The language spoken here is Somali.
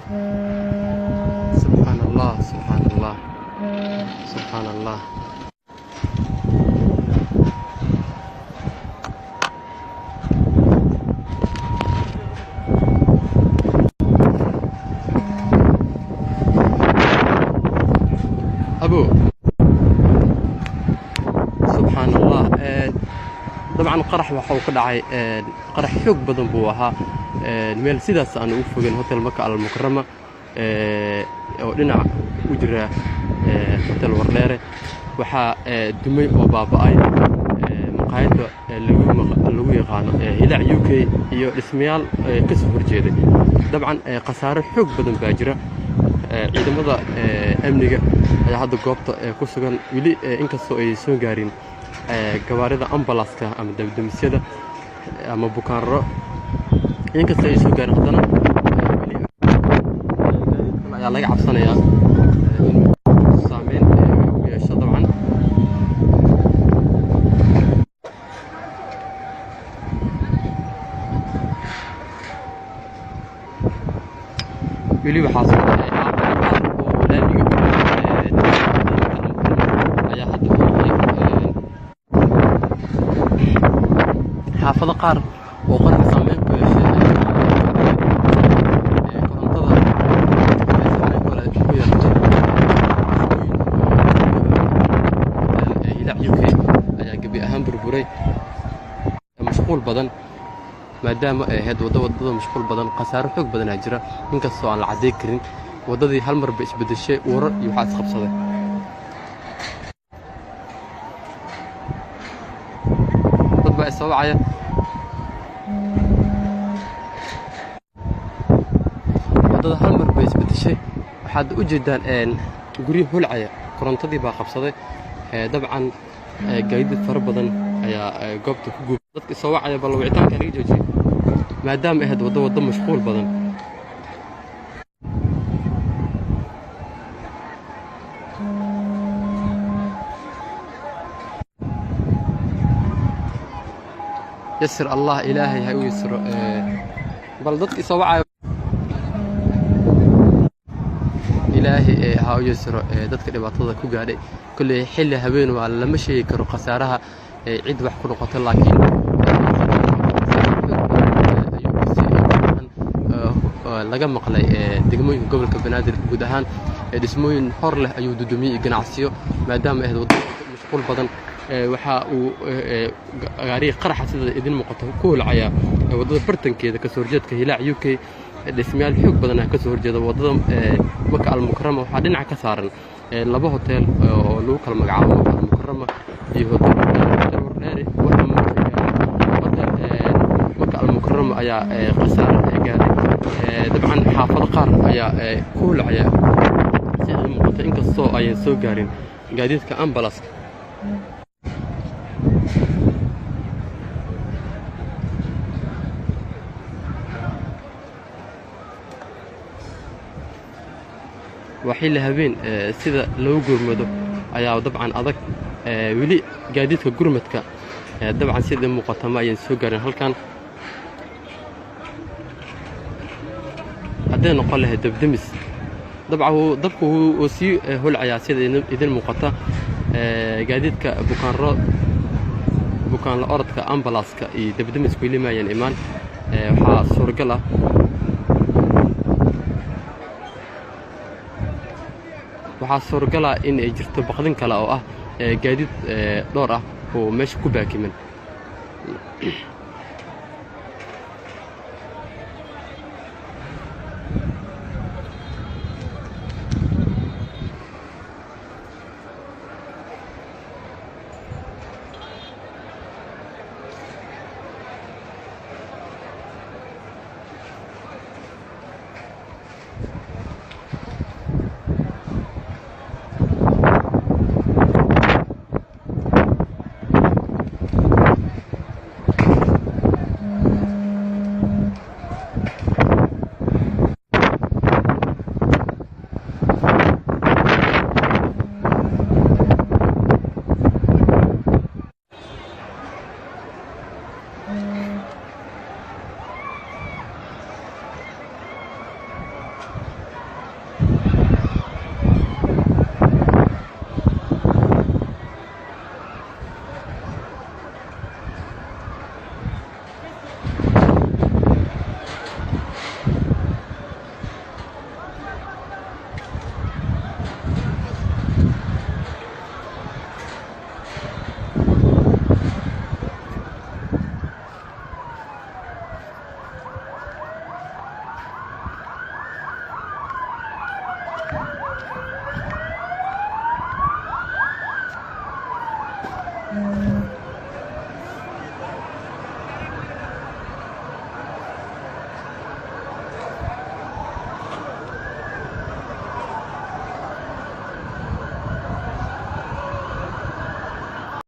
سبحان الله سبحان الله سبحان الله. أبو سبحان الله. طبعا قرح وحو كدعي قرح حوق بدن بوها ميل سيداس أنا أوفقين هوتيل مكة المكرمة oo dhinac u jira hotel Warleere waxa dumay oo baaba'ay maqaayada lagu yaqaan Hilaac UK iyo dhismayaal ka soo horjeeday. dabcan qasaare xoog badan baa jira. ciidamada amniga ayaa hadda goobta ku sugan wili inkastoo ay soo gaarin gawaarida ambulance-ka ama dabdamisyada ama bukaanro inkastoo ay soo gaarin haddana laga cabsanayaa saameyn u yeesho. dabcan weli waxaa soo ayaa hadda xaafado qaar oo qarka saameyn ku yeeshay burburay mashquul badan maadaama ay ahayd wadada mashquul badan qasaaro xoog badan jira inkastoo aan la cadeey karin wadadii hal mar ba isbedeshay warar iyo waxa isqabsaday. dad baa soo wacaya wadada hal mar ba isbedeshay waxaad u jeedaan guri hulcaya korontadii baa qabsaday. dabcan gaadiid fara badan ayaa goobta ku gubay. dadka soo wacaya bal wicitaanka laga joojiyay maadaama ay ahayd wado mashquul badan. يسر الله إلهي هاي ويسر بل dadka soo wacaya إلهي ها يسر dadka dhibaatada ku gaadhay kulli xilli habeen waa lama sheegi karo qasaaraha cid wax ku noqoto laakiin laga maqlay degmooyinka gobolka Banaadir guud ahaan dhismooyin hor leh ayuu dudumiyay ganacsiyo maadaama ay waddo mashquul badan. waxa uu gaari qaraxa sida idin muuqato ku hulcaya wadada bartankeeda ka soo horjeedka Hilaac UK dhismayaal xoog badan ka soo horjeeda wadada Maka al-Mukarrama. waxaa dhinaca ka saaran laba hotel oo lagu kala magacaabo Maka al-Mukarrama iyo hotel Warleere. waxa Maka al-Mukarrama ayaa qasaare gaaray. dabcan xaafado qaar ayaa ku hulcaya sida muuqato inkastoo ay soo gaarin gaadiidka ambulance. وحيل هبين سيدا لو جرمدو أيا طبعا أذك ولي جديد كجرمتك طبعا سيدا مقطمة ينسوقرن هل كان هذا نقول له دبدمس. طبعا هو ضبطه وسي هو العيا سيدا إذا مقطع جديد بكان الأرض كأمبلاس كدبدمس كل ما ينإيمان وحا سورقله waxaa suuragal ah in ay jirto baqdin kale oo ah gaadiid dhowr ah oo meesha ku baakiman.